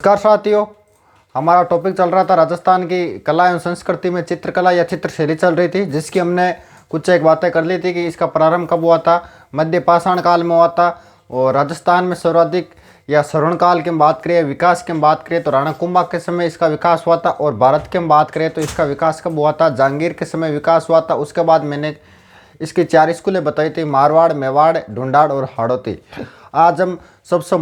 नमस्कार साथियों। हमारा टॉपिक चल रहा था राजस्थान की कला एवं संस्कृति में चित्रकला या चित्रशैली चल रही थी, जिसकी हमने कुछ एक बातें कर ली थी कि इसका प्रारंभ कब हुआ था। मध्य पाषाण काल में हुआ था और राजस्थान में सर्वाधिक या स्वर्ण काल की हम बात करें, विकास की हम बात करें तो राणा कुंभा के समय इसका विकास हुआ था। और भारत की हम बात करें तो इसका विकास कब हुआ था, जहांगीर के समय विकास हुआ था। उसके बाद मैंने इसकी 4 स्कूलें बताई थी, मारवाड़, मेवाड़, ढूंढाड़ और हाड़ौती। आज हम सबसे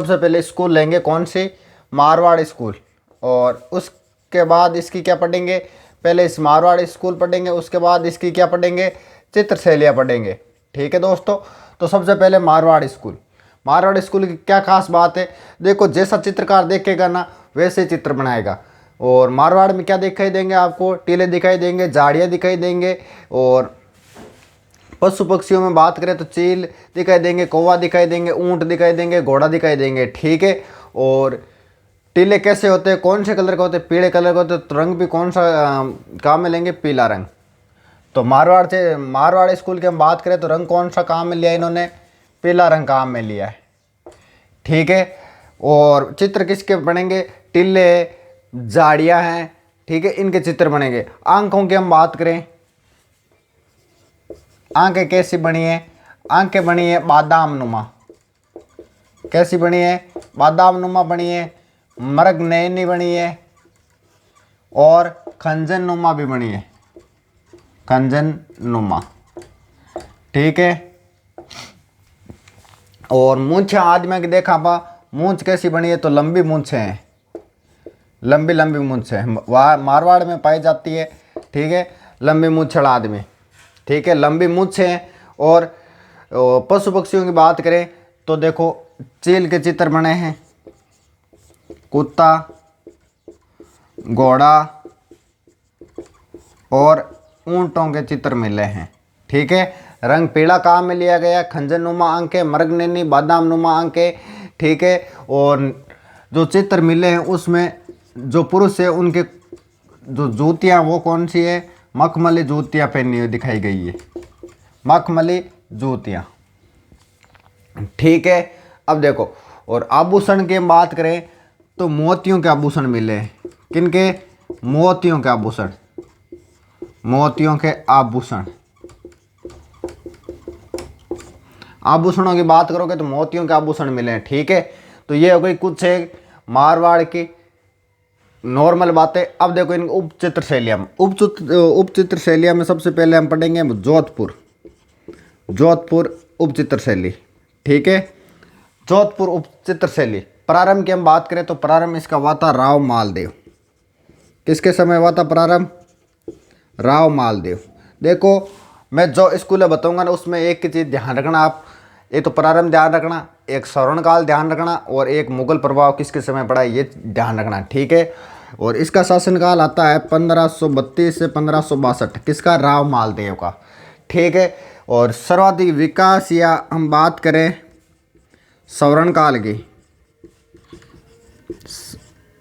पहले स्कूल लेंगे कौन सी, मारवाड़ स्कूल। और उसके बाद इसकी क्या पढ़ेंगे, पहले इस मारवाड़ स्कूल पढ़ेंगे, उसके बाद इसकी क्या पढ़ेंगे, चित्रशैलियाँ पढ़ेंगे। ठीक है दोस्तों, तो सबसे पहले मारवाड़ स्कूल। मारवाड़ स्कूल की क्या खास बात है, देखो जैसा चित्रकार देखेगा ना वैसे चित्र बनाएगा। और मारवाड़ में क्या दिखाई देंगे आपको, टीले दिखाई देंगे, झाड़ियाँ दिखाई देंगे। और पशु पक्षियों में बात करें तो चील दिखाई देंगे, कौवा दिखाई देंगे, ऊंट दिखाई देंगे, घोड़ा दिखाई देंगे। ठीक है, और टीले कैसे होते हैं, कौन से कलर के होते हैं, पीले कलर के होते हैं। तो रंग भी कौन सा काम में लेंगे, पीला रंग। तो मारवाड़ स्कूल की हम बात करें तो रंग कौन सा काम में लिया इन्होंने, पीला रंग काम में लिया है। ठीक है, और चित्र किसके बनेंगे, टिल्ले, झाड़ियाँ हैं। ठीक है, इनके चित्र बनेंगे। आंखों की हम बात करें, आंखें कैसी बनी है, आंखें बनी है बादाम नुमा। कैसी बनी है, बादाम नुमा बनी है। मर्ग नयनी बनी है और खंजन नुमा भी बनी है, खंजन नुमा। ठीक है, और मूंछ आदमी की देखा पा, मूंछ कैसी बनी है, तो लंबी मूंछ है, लंबी लंबी मूंछ है, मारवाड़ में पाई जाती है। ठीक है, लंबी मूंछड़ आदमी। ठीक है, लंबी मूंछ है। और पशु पक्षियों की बात करें तो देखो चील के चित्र बने हैं, कुत्ता, घोड़ा और ऊंटों के चित्र मिले हैं। ठीक है, रंग पीला काम में लिया गया, खंजन नुमा आंखें, मर्गनैनी, बादाम नुमा आंखें। ठीक है, और जो चित्र मिले हैं उसमें जो पुरुष है उनके जो जूतियाँ वो कौन सी है, मखमली जूतियाँ पहनी हुई दिखाई गई है, मखमली जूतियाँ। ठीक है, अब देखो, और आभूषण की हम बात करें तो मोतियों के आभूषण मिले हैं। किनके, मोतियों के आभूषण, मोतियों के आभूषण। आभूषणों की बात करोगे तो मोतियों के आभूषण मिले हैं। ठीक है, तो ये हो गई कुछ एक मारवाड़ की नॉर्मल बातें। अब देखो इन उप चित्र शैलियाँ में सबसे पहले हम पढ़ेंगे जोधपुर, जोधपुर उप चित्र शैली। ठीक है, जोधपुर उप चित्र शैली। प्रारंभ की हम बात करें तो प्रारंभ इसका हुआ था राव मालदेव। किसके समय हुआ था प्रारंभ, राव मालदेव। देखो मैं जो स्कूल बताऊंगा ना उसमें एक ही चीज़ ध्यान रखना आप, एक तो प्रारंभ ध्यान रखना, एक स्वर्ण काल ध्यान रखना, और एक मुगल प्रभाव किसके समय पड़ा है ये ध्यान रखना। ठीक है, और इसका शासनकाल आता है 1532 से 1562, किसका, राव मालदेव का। ठीक है, और सर्वाधिक विकास या हम बात करें स्वर्ण काल की,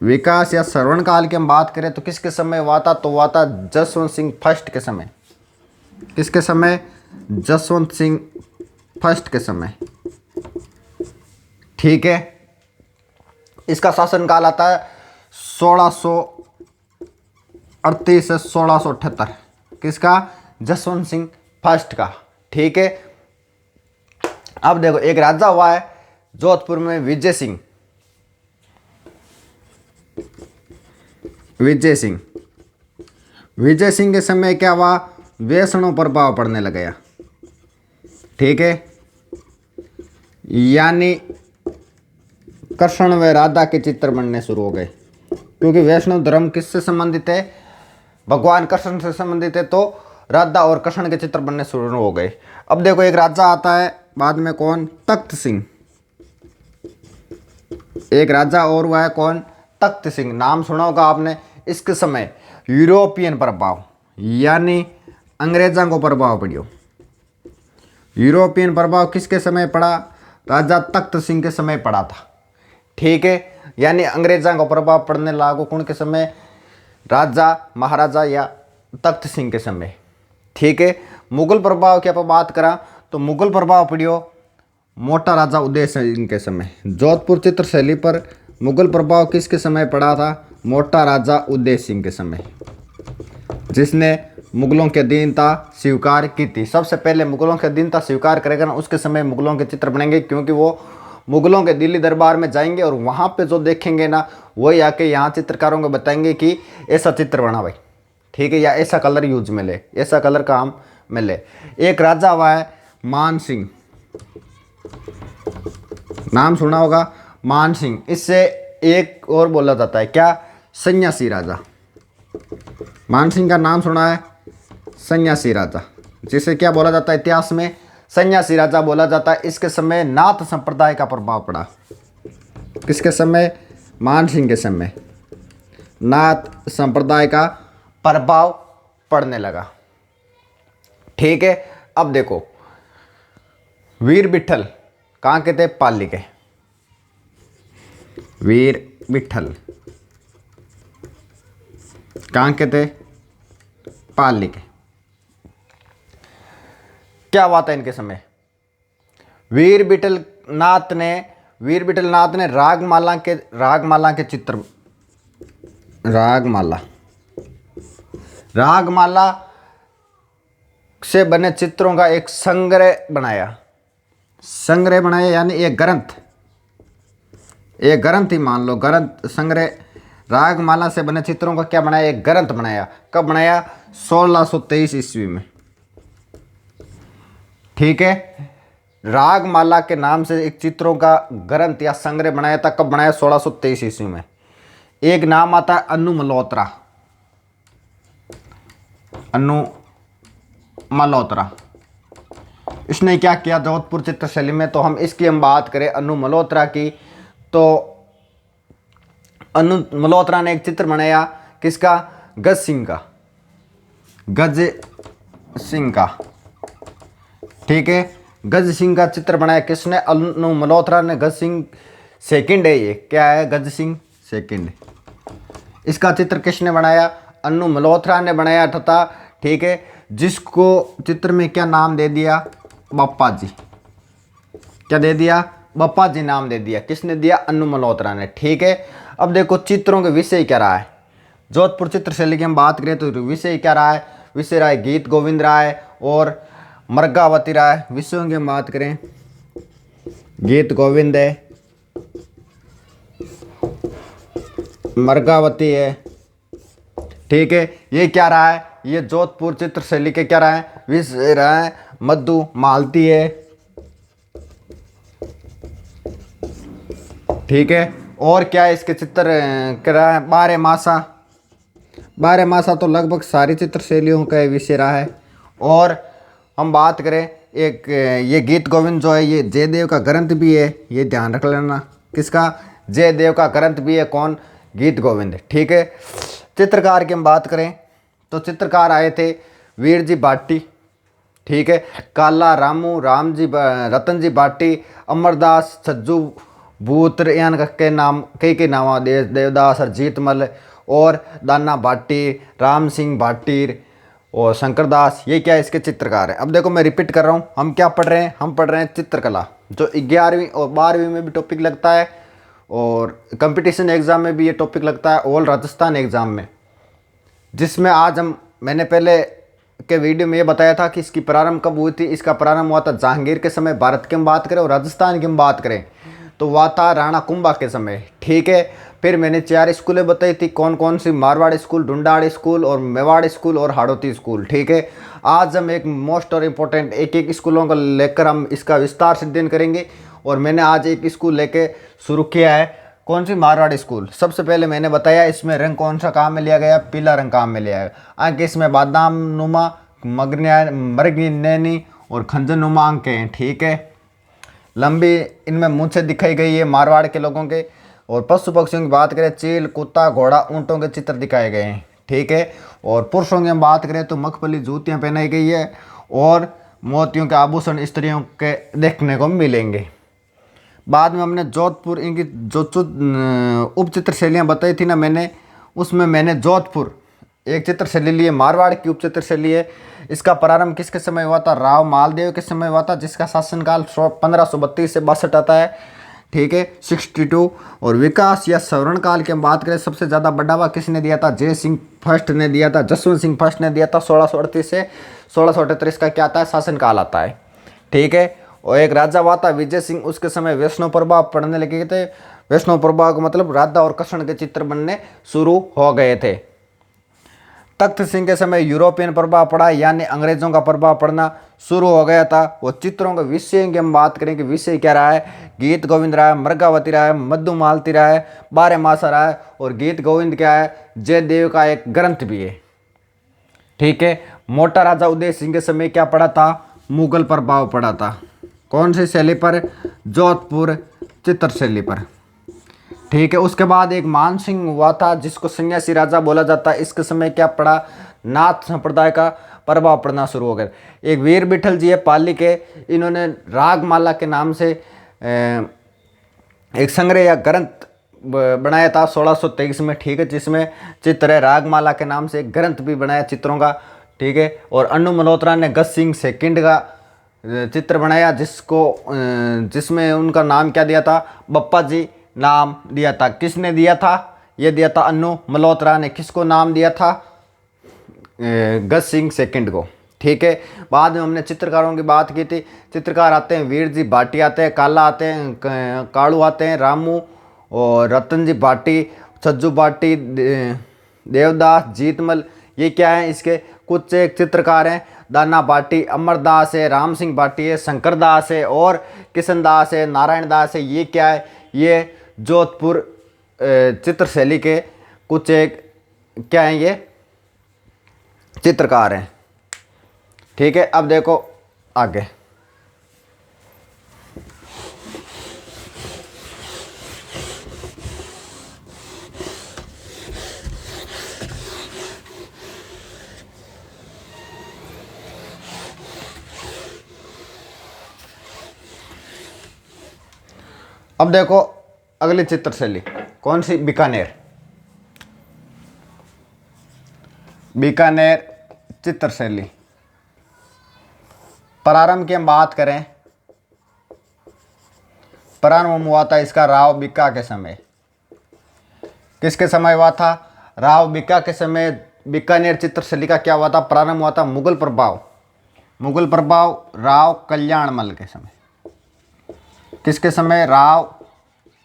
विकास या श्रवण काल की हम बात करें तो किसके समय हुआ था, तो हुआ था जसवंत सिंह फर्स्ट के समय। किसके समय, जसवंत सिंह फर्स्ट के समय। ठीक है, इसका शासनकाल आता है 1638 से 1678, किसका, जसवंत सिंह फर्स्ट का। ठीक है, अब देखो एक राजा हुआ है जोधपुर में, विजय सिंह, विजय सिंह। विजय सिंह के समय क्या हुआ, वैष्णव प्रभाव पड़ने लग गया। ठीक है, यानी कृष्ण व राधा के चित्र बनने शुरू हो गए, क्योंकि वैष्णव धर्म किससे संबंधित है, भगवान कृष्ण से संबंधित है। तो राधा और कृष्ण के चित्र बनने शुरू हो गए। अब देखो एक राजा आता है बाद में, कौन, तख्त सिंह। एक राजा और हुआ है कौन, तख्त सिंह, नाम सुना होगा आपने। इसके समय यूरोपियन प्रभाव यानी अंग्रेजों को प्रभाव पड़ियो। यूरोपियन प्रभाव किसके समय पड़ा, राजा तख्त सिंह के समय पड़ा था। ठीक है, यानी अंग्रेजों का प्रभाव पड़ने लागू कौन के समय, राजा महाराजा या तख्त सिंह के समय। ठीक है, मुगल प्रभाव की आप बात करा तो मुगल प्रभाव पड़ियो मोटा राजा उदय सिंह के समय। जोधपुर चित्रशैली पर मुगल प्रभाव किसके समय पड़ा था? मोटा राजा उदय सिंह के समय, जिसने मुगलों की अधीनता स्वीकार की थी। सबसे पहले मुगलों की अधीनता स्वीकार करेगा ना, उसके समय मुगलों के चित्र बनेंगे, क्योंकि वो मुगलों के दिल्ली दरबार में जाएंगे और वहाँ पे जो देखेंगे ना, वही आके यहाँ चित्रकारों को बताएंगे कि ऐसा चित्र बना भाई, ठीक है, या ऐसा कलर यूज में ले, ऐसा कलर काम में ले। एक राजा हुआ है मान सिंह, नाम सुना होगा, मान सिंह। इससे एक और बोला जाता है क्या? सन्यासी राजा। मान सिंह का नाम सुना है? सन्यासी राजा, जिसे क्या बोला जाता है इतिहास में? सन्यासी राजा बोला जाता है। इसके समय नाथ संप्रदाय का प्रभाव पड़ा। किसके समय? मान सिंह के समय नाथ संप्रदाय का प्रभाव पड़ने लगा, ठीक है। अब देखो, वीर विठल कहाँ के थे? पाली के। वीर विठल कहाँ के थे? पाली के। क्या हुआ था इनके समय? वीर विठल नाथ ने रागमाला के चित्र, रागमाला से बने चित्रों का एक संग्रह बनाया यानी एक ग्रंथ ही मान लो, ग्रंथ संग्रह। रागमाला से बने चित्रों का क्या बनाया? एक ग्रंथ बनाया। कब बनाया? 1623 ईस्वी में, ठीक है। रागमाला के नाम से एक चित्रों का ग्रंथ या संग्रह बनाया था। कब बनाया? 1623 ईस्वी में। एक नाम आता है अनु मल्होत्रा। इसने क्या किया जोधपुर चित्रशैली में? तो हम बात करें अनु मल्होत्रा की, तो अनु मल्होत्रा ने एक चित्र बनाया। किसका? गज सिंह का, ठीक है। गज सिंह का चित्र बनाया किसने? अनु मल्होत्रा ने। गज सिंह सेकंड है, ये क्या है? गज सिंह सेकंड। इसका चित्र किसने बनाया? अनु मल्होत्रा ने बनाया था, ठीक है। जिसको चित्र में क्या नाम दे दिया? बप्पा जी। क्या दे दिया? बप्पा जी नाम दे दिया। किसने दिया? अनु मल्होत्रा ने, ठीक है। अब देखो चित्रों के विषय क्या रहा है। जोधपुर चित्रशैली की हम बात करें तो विषय क्या रहा है? विषय रहा है गीत गोविंद राय और मर्गावती राय। विषयों की हम बात करें, गीत गोविंद है, मर्गावती है, ठीक है। ये क्या रहा है? ये जोधपुर चित्रशैली के क्या रहा है? विषय रहा है मधु मालती है, ठीक है। और क्या है इसके चित्र क्या रहा है? बारह मासा तो लगभग सारी चित्रशैलियों का विषय रहा है। और हम बात करें एक ये गीत गोविंद जो है, ये जयदेव का ग्रंथ भी है, ये ध्यान रख लेना। किसका? जयदेव का ग्रंथ भी है। कौन? गीत गोविंद, ठीक है। चित्रकार की हम बात करें तो चित्रकार आए थे वीर जी भाटी, ठीक है। काला रामू, राम जी, रतन जी भाटी, अमरदास, छज्जू भूत्र यान के नाम कई नाम, देवदास, हरजीत मल और दाना भाटी, राम सिंह भाटी और शंकरदास। ये क्या है? इसके चित्रकार हैं। अब देखो मैं रिपीट कर रहा हूँ, हम क्या पढ़ रहे हैं? हम पढ़ रहे हैं चित्रकला, जो 11वीं और 12वीं में भी टॉपिक लगता है और कंपटीशन एग्ज़ाम में भी ये टॉपिक लगता है, ऑल राजस्थान एग्ज़ाम में। जिसमें आज मैंने पहले के वीडियो में ये बताया था कि इसकी प्रारंभ कब हुई थी। इसका प्रारंभ हुआ था जहांगीर के समय, भारत की हम बात करें, और राजस्थान की हम बात करें तो हुआ था राणा कुंभा के समय, ठीक है। फिर मैंने 4 स्कूलें बताई थी, कौन कौन सी? मारवाड़ स्कूल, ढूंढाड़ स्कूल और मेवाड़ स्कूल और हाड़ौती स्कूल, ठीक है। आज हम एक मोस्ट और इम्पोर्टेंट एक स्कूलों को लेकर हम इसका विस्तार से अध्ययन करेंगे। और मैंने आज एक स्कूल लेके शुरू किया है। कौन सी? मारवाड़ स्कूल। सबसे पहले मैंने बताया इसमें रंग कौन सा काम में लिया गया? पीला रंग काम में लिया गया। अंक इसमें बादाम नुमा, मृगनैनी और खंजर नुमा अंक हैं, ठीक है। लंबी इनमें मूंछें दिखाई गई है मारवाड़ के लोगों के। और पशु पक्षियों की बात करें, चील, कुत्ता, घोड़ा, ऊँटों के चित्र दिखाए गए हैं, ठीक है। और पुरुषों की हम बात करें तो मखमली जूतियाँ पहनाई गई है और मोतियों के आभूषण स्त्रियों के देखने को मिलेंगे। बाद में हमने जोधपुर इनकी जो उप चित्रशैलियाँ बताई थी ना मैंने, उसमें मैंने जोधपुर एक चित्रशैली ली है, मारवाड़ की उप चित्रशैली है। इसका प्रारंभ किसके समय हुआ था? राव मालदेव के समय हुआ था, जिसका शासनकाल 1532 से 62 आता है। ठीक है 62। और विकास या स्वर्ण काल की हम बात करें, सबसे ज़्यादा बढ़ावा किसने दिया था? जय सिंह फर्स्ट ने दिया था, जसवंत सिंह फर्स्ट ने दिया था। 1638 से 1638 का क्या आता है? शासनकाल आता है। ठीक है। और एक राजा हुआ था विजय सिंह, उसके समय वैष्णव प्रभाव पड़ने लगे थे। वैष्णव प्रभाव का मतलब राधा और कृष्ण के चित्र बनने शुरू हो गए थे। तख्त सिंह के समय यूरोपियन प्रभाव पड़ा, यानी अंग्रेजों का प्रभाव पड़ना शुरू हो गया था। वो चित्रों के विषय की हम बात करें कि विषय क्या रहा है? गीत गोविंद रहा है, मृगावती रहा है, मधु मालती रहा है, बारह मासा रहा है। और गीत गोविंद क्या है? जयदेव का एक ग्रंथ भी है। ठीक है। मोटा राजा उदय सिंह के समय क्या पड़ा था? मुगल प्रभाव पड़ा था। कौन सी शैली पर? जोधपुर चित्र शैली पर। ठीक है। उसके बाद एक मान सिंह हुआ था, जिसको सन्यासी राजा बोला जाता है। इसके समय क्या पड़ा? नाथ संप्रदाय का प्रभाव पड़ना शुरू हो गया। एक वीर विठल जी है पाली के, इन्होंने रागमाला के नाम से एक संग्रह या ग्रंथ बनाया था 1623 में। ठीक है। जिसमें चित्र है, रागमाला के नाम से एक ग्रंथ भी बनाया चित्रों का। ठीक है। और अनु मल्होत्रा ने गज सिंह सेकंड का चित्र बनाया, जिसमें उनका नाम क्या दिया था? बप्पा जी नाम दिया था। किसने दिया था? ये दिया था अनु मल्होत्रा ने। किसको नाम दिया था? गज सिंह सेकंड को। ठीक है। बाद में हमने चित्रकारों की बात की थी। चित्रकार आते हैं वीर जी भाटी आते हैं, काला आते हैं, कालू आते हैं, रामू और रतन जी भाटी, सज्जू भाटी, देवदास, जीतमल, ये क्या है? इसके कुछ एक चित्रकार हैं। दाना भाटी, अमरदास है, राम सिंह भाटी है, शंकर दास है और किशन दास है, नारायण दास है। ये क्या है? ये जोधपुर चित्रशैली के कुछ एक क्या हैं? ये चित्रकार हैं। ठीक है। अब देखो आगे। अब देखो अगली चित्रशैली कौन सी? बीकानेर। बीकानेर चित्रशैली। प्रारंभ की हम बात करें, प्रारंभ हुआ था इसका राव बिक्का के समय। किसके समय हुआ था? राव बिक्का के समय। बीकानेर चित्रशैली का क्या हुआ था? प्रारंभ हुआ था मुगल प्रभाव। मुगल प्रभाव राव कल्याणमल के समय। किसके समय? राव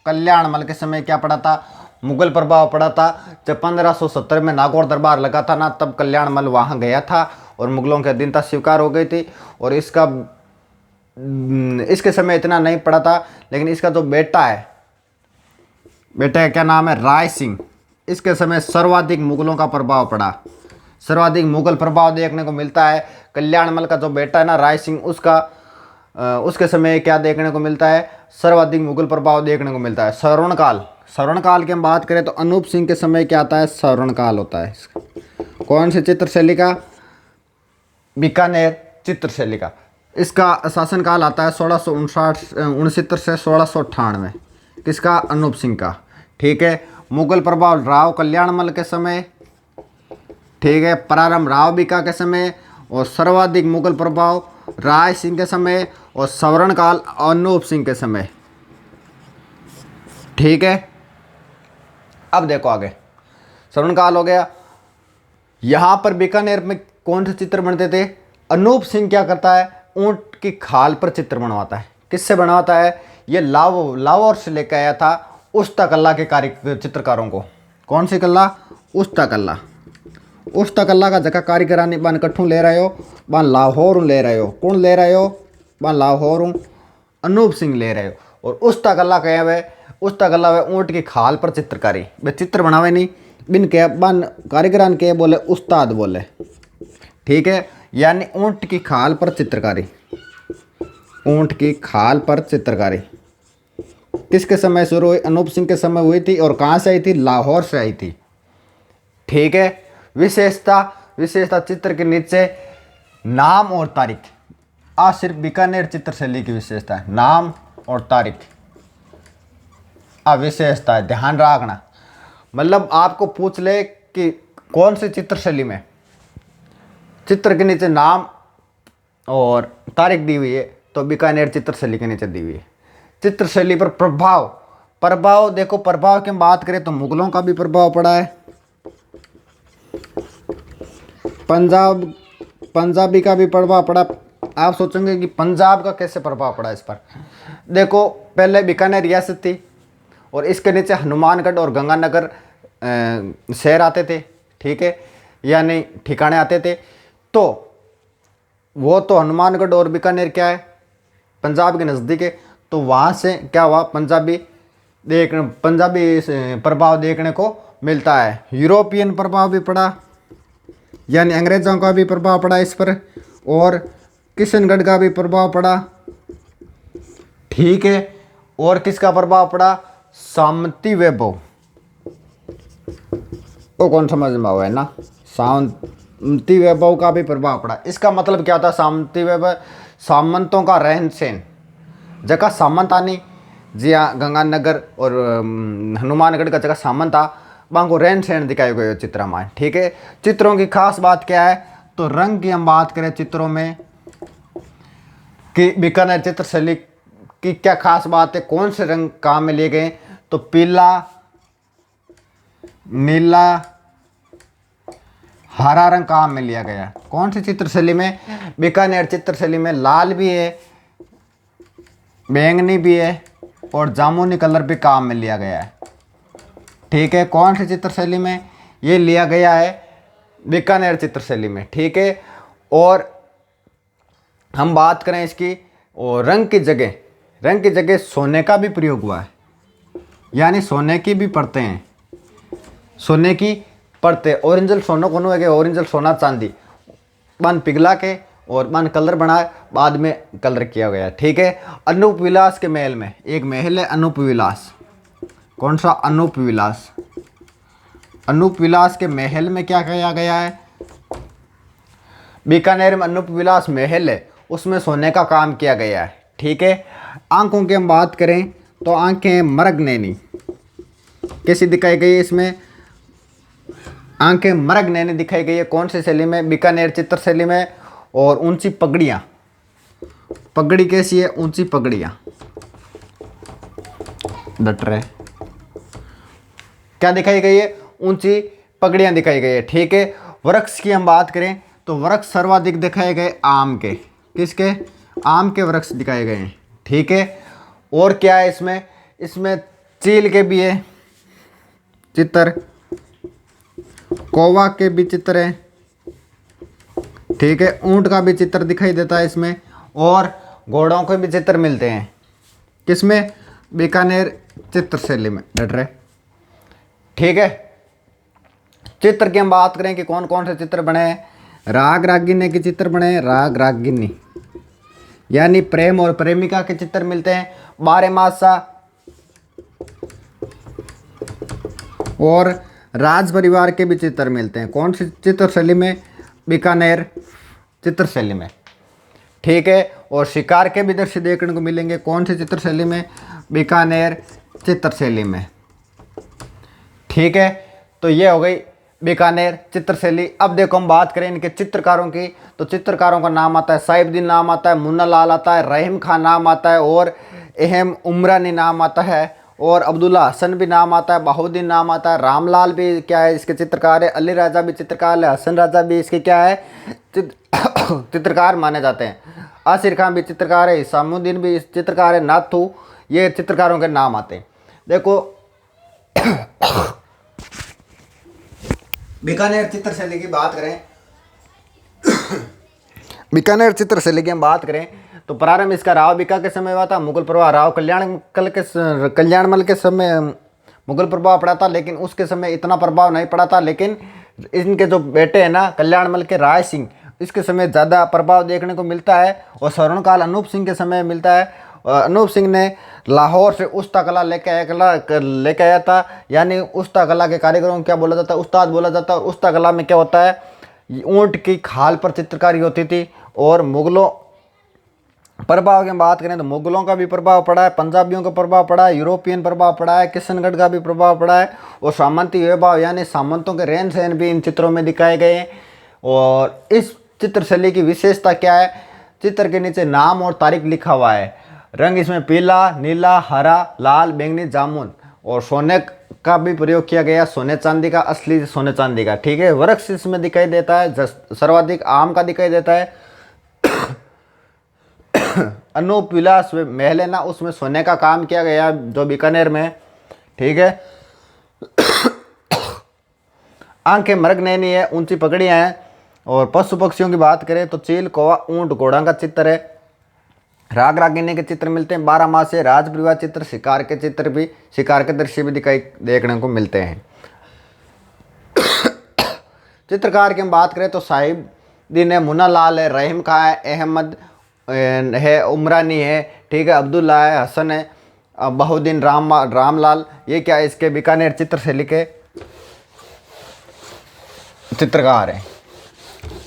कल्याणमल के समय क्या पड़ा था? मुगल प्रभाव पड़ा था। जब 1570 में नागौर दरबार लगा था ना, तब कल्याणमल वहाँ गया था और मुगलों की अधीनता स्वीकार हो गई थी। और इसके समय इतना नहीं पड़ा था, लेकिन इसका जो बेटा है, बेटे का क्या नाम है? राय सिंह। इसके समय सर्वाधिक मुगलों का प्रभाव पड़ा। सर्वाधिक मुगल प्रभाव देखने को मिलता है। कल्याणमल का जो बेटा है ना राय सिंह, उसके समय क्या देखने को मिलता है? सर्वाधिक मुगल प्रभाव देखने को मिलता है। स्वर्णकाल। स्वर्णकाल की हम बात करें तो अनूप सिंह के समय क्या आता है? स्वर्णकाल होता है। कौन सी चित्रशैली का? बीकानेर चित्रशैली का। इसका शासनकाल आता है 1669 से 1698। किसका? अनूप सिंह का। ठीक है। मुगल प्रभाव राव कल्याणमल के समय। ठीक है। प्रारंभ राव बिका के समय और सर्वाधिक मुगल प्रभाव राय सिंह के समय और स्वर्णकाल अनूप सिंह के समय। ठीक है। अब देखो आगे। स्वर्णकाल हो गया। यहाँ पर बीकानेर में कौन से चित्र बनते थे? अनूप सिंह क्या करता है? ऊंट की खाल पर चित्र बनवाता है। किससे बनवाता है? ये लाहौर से लेकर आया था उस्ता कला के चित्रकारों को। कौन सी कला? उस्ता कला। उस्ता कला का जगह कारीगरानी बन कट्ठू ले रहे हो, बन लाहौर ले रहे हो। कौन ले रहे हो? बन लाहौर अनूप सिंह ले रहे हो। और उस्ता कला कहे वे? उस्ता कला वे ऊँट की खाल पर चित्रकारी। वे चित्र बनावे नहीं, बिन के बन कारीगरान के बोले उस्ताद बोले। ठीक है। यानी ऊँट की खाल पर चित्रकारी। ऊँट की खाल पर चित्रकारी किसके समय शुरू हुई? अनूप सिंह के समय हुई थी। और कहाँ से आई थी? लाहौर से आई थी। ठीक है। विशेषता चित्र के नीचे नाम और तारीख। आज सिर्फ बीकानेर चित्रशैली की विशेषता है, नाम और तारीख। विशेषता है, ध्यान रखना। मतलब आपको पूछ ले कि कौन सी चित्रशैली में चित्र के नीचे नाम और तारीख दी हुई है, तो बीकानेर चित्रशैली के नीचे दी हुई है। चित्रशैली पर प्रभाव, प्रभाव देखो, प्रभाव की हम बात करें तो मुगलों का भी प्रभाव पड़ा है, पंजाबी का भी प्रभाव पड़ा। आप सोचेंगे कि पंजाब का कैसे प्रभाव पड़ा इस पर। देखो पहले बीकानेर रियासत थी और इसके नीचे हनुमानगढ़ और गंगानगर शहर आते थे, ठीक है, यानी ठिकाने आते थे। तो वो तो हनुमानगढ़ और बीकानेर क्या है, पंजाब के नज़दीक है। तो वहाँ से क्या हुआ, पंजाबी प्रभाव देखने को मिलता है। यूरोपियन प्रभाव भी पड़ा, यानी अंग्रेज़ों का भी प्रभाव पड़ा इस पर, और किशनगढ़ का भी प्रभाव पड़ा, ठीक है। और किसका प्रभाव पड़ा, सामंती वैभव, वो कौन समझ में हुआ है ना, सामंती वैभव का भी प्रभाव पड़ा। इसका मतलब क्या था, सामंती वैभव सामंतों का रहन सहन, जगह सामंत आनी, जी हाँ, गंगानगर और हनुमानगढ़ का जगह सामंत था, वहाँ को रहन सहन दिखाए गए चित्र में, ठीक है। चित्रों की खास बात क्या है, तो रंग की हम बात करें चित्रों में कि बीकानेर चित्रशैली की क्या खास बात है, कौन से रंग काम में लिए गए, तो पीला, नीला, हरा रंग काम में लिया गया। कौन सी चित्रशैली में, बीकानेर चित्रशैली में लाल भी है, बैंगनी भी है और जामुनी कलर भी काम में लिया गया है, ठीक है। कौन सी चित्रशैली में ये लिया गया है, बीकानेर चित्रशैली में, ठीक है। और हम बात करें इसकी, और रंग की जगह सोने का भी प्रयोग हुआ है, यानी सोने की भी परतें हैं, सोने की परतें। ओरिजिनल सोना कौन है, ओरिजिनल सोना चांदी बन पिघला के और बन कलर बनाए, बाद में कलर किया गया, ठीक है। अनूप विलास के महल में एक महल है अनूप विलास, कौन सा, अनूप विलास। अनूप विलास के महल में क्या किया गया है, बीकानेर में अनूप विलास महल है, उसमें सोने का काम किया गया है, ठीक है। आंखों की हम बात करें तो आंखें मरग नैनी कैसी दिखाई गई है, इसमें आंखें मरग नैनी दिखाई गई है, कौन सी शैली में, बीकानेर चित्रशैली में। और ऊंची पगड़ियाँ, पगड़ी कैसी है, ऊंची पगड़ियाँ, डट रहे, क्या दिखाई गई है, ऊंची पगड़ियाँ दिखाई गई है, ठीक है। वृक्ष की हम बात करें तो वृक्ष सर्वाधिक दिखाए गए आम के, किसके, आम के वृक्ष दिखाए गए हैं, ठीक है। और क्या है इसमें चील के भी है चित्र, कौवा के भी चित्र है, ठीक है। ऊंट का भी चित्र दिखाई देता है इसमें, और घोड़ों के भी चित्र मिलते हैं, किसमें, बीकानेर चित्रशैली में, डट रहे, ठीक है। चित्र की हम बात करें कि कौन कौन से चित्र बने हैं, राग रागिनी के चित्र बने हैं, राग रागिनी यानी प्रेम और प्रेमिका के चित्र मिलते हैं, बारहमासा और राज परिवार के भी चित्र मिलते हैं, कौन सी चित्रशैली में, बीकानेर चित्रशैली में, ठीक है। और शिकार के भी दृश्य देखने को मिलेंगे, कौन सी चित्रशैली में, बीकानेर चित्रशैली में, ठीक है। तो ये हो गई बीकानेर चित्रशैली। अब देखो हम बात करें इनके चित्रकारों की, तो चित्रकारों का नाम आता है साहिबुद्दीन, नाम आता है मुन्ना लाल, आता है रहीम खान, नाम आता है, और अहम उमरानी नाम आता है, और अब्दुल्ला हसन भी नाम आता है, बहाउद्दीन नाम आता है, रामलाल भी क्या है इसके चित्रकार है, अली राजा भी चित्रकार है, हसन राजा भी इसके क्या है चित्रकार माने जाते हैं, आसिर खान भी चित्रकार है, इसामुद्दीन भी चित्रकार है, नाथू, ये चित्रकारों के नाम आते हैं। देखो बीकानेर चित्रशैली की बात करें बीकानेर चित्रशैली की हम बात करें तो प्रारंभ इसका राव बीका के समय हुआ था, मुगल प्रभाव राव कल्याणमल के समय मुगल प्रभाव पड़ा था, लेकिन उसके समय इतना प्रभाव नहीं पड़ा था। लेकिन इनके जो बेटे हैं ना कल्याणमल के राय सिंह, इसके समय ज़्यादा प्रभाव देखने को मिलता है, और स्वर्णकाल अनूप सिंह के समय मिलता है। अनूप सिंह ने लाहौर से उस्ता कला लेके आया था, यानी उस्ता कला के कारीगरों को क्या बोला जाता है, उस्ताद बोला जाता है। और उस्ता कला में क्या होता है, ऊँट की खाल पर चित्रकारी होती थी। और मुगलों प्रभाव की बात करें तो मुगलों का भी प्रभाव पड़ा है, पंजाबियों का प्रभाव पड़ा है, यूरोपियन प्रभाव पड़ा है, किशनगढ़ का भी प्रभाव पड़ा है, और सामंती वैभव यानी सामंतों के रहन सहन भी इन चित्रों में दिखाए गए हैं। और इस चित्रशैली की विशेषता क्या है, चित्र के नीचे नाम और तारीख लिखा हुआ है। रंग इसमें पीला, नीला, हरा, लाल, बैंगनी, जामुन और सोने का भी प्रयोग किया गया, सोने चांदी का, असली सोने चांदी का। ठीक है, वृक्ष इसमें दिखाई देता है, सर्वाधिक आम का दिखाई देता है। अनूप विलास महल है ना, उसमें सोने का काम किया गया जो बीकानेर में। ठीक है, आंखें मृग नैनी है, ऊंची पगड़ियां हैं। और पशु पक्षियों की बात करें तो चील, कौवा, ऊंट, घोड़ा का चित्र है। राग रागिनी के चित्र मिलते हैं। 12 माह से राज परिवार चित्र, शिकार के चित्र भी, शिकार के दृश्य भी दिखाई देखने को मिलते हैं। चित्रकार की हम बात करें तो साहिब दिन है, मुन्ना लाल है, रहीम खां है, अहमद है, उमरानी है। ठीक है, अब्दुल्ला है, हसन है, बहुद्दीन रामलाल। ये क्या है, इसके बीकानेर चित्रशैली के चित्रकार है।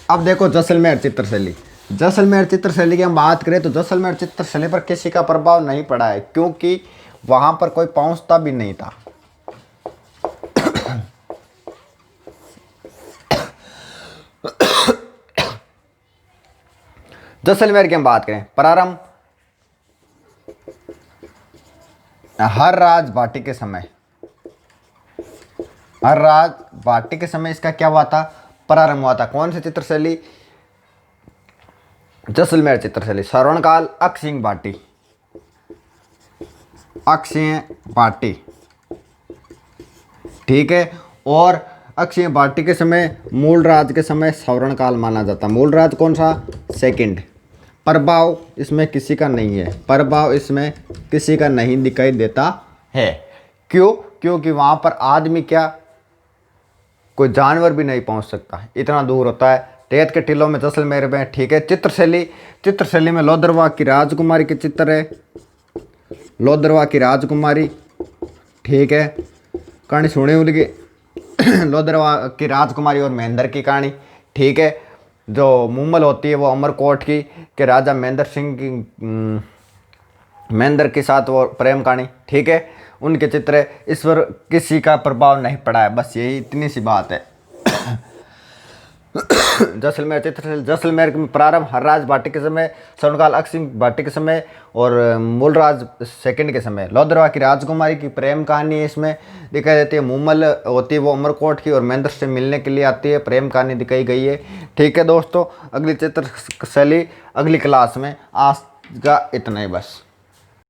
अब देखो जैसलमेर चित्रशैली। जैसलमेर चित्रशैली की हम बात करें तो जैसलमेर चित्रशैली पर किसी का प्रभाव नहीं पड़ा है, क्योंकि वहां पर कोई पहुंचता भी नहीं था। जैसलमेर की हम बात करें, प्रारंभ हर राज भाटी के समय, हर राज भाटी के समय इसका क्या हुआ था, प्रारंभ हुआ था। कौन सी चित्रशैली, जैसलमेर चित्रशैली। श्रवण काल अक्षसिंह भाटी, अक्षसिंह भाटी। ठीक है, और अक्षसिंह भाटी के समय, मूल राज के समय श्रवण काल माना जाता। मूल राज कौन सा, सेकंड। प्रभाव इसमें किसी का नहीं है, प्रभाव इसमें किसी का नहीं दिखाई देता है। क्यों, क्योंकि वहां पर आदमी क्या, कोई जानवर भी नहीं पहुंच सकता, इतना दूर होता है। रेत के टीलों में जैसलमेर में। ठीक है, चित्रशैली, चित्रशैली में लोदरवा की राजकुमारी के चित्र है, लोदरवा की राजकुमारी। ठीक है, कहानी सुनी उनकी, लोदरवा की राजकुमारी और महेंद्र की कहानी। ठीक है, जो मुमल होती है वो अमरकोट की, के राजा महेंद्र सिंह की, महेंद्र के साथ वो प्रेम कहानी। ठीक है, उनके चित्र है। इस पर किसी का प्रभाव नहीं पड़ा है, बस यही इतनी सी बात है। जैसलमेर चित्रशैली, जैसलमेर में प्रारंभ हर राज भाटी के समय, श्रवणकाल अक्षसिंह भाटी के समय और मूलराज सेकंड के समय। लोदरवा की राजकुमारी की प्रेम कहानी इसमें दिखाई देती है। मुमल होती है वो अमरकोट की और महेंद्र से मिलने के लिए आती है, प्रेम कहानी दिखाई गई है। ठीक है दोस्तों, अगली चित्रशैली अगली क्लास में। आज का इतना ही बस।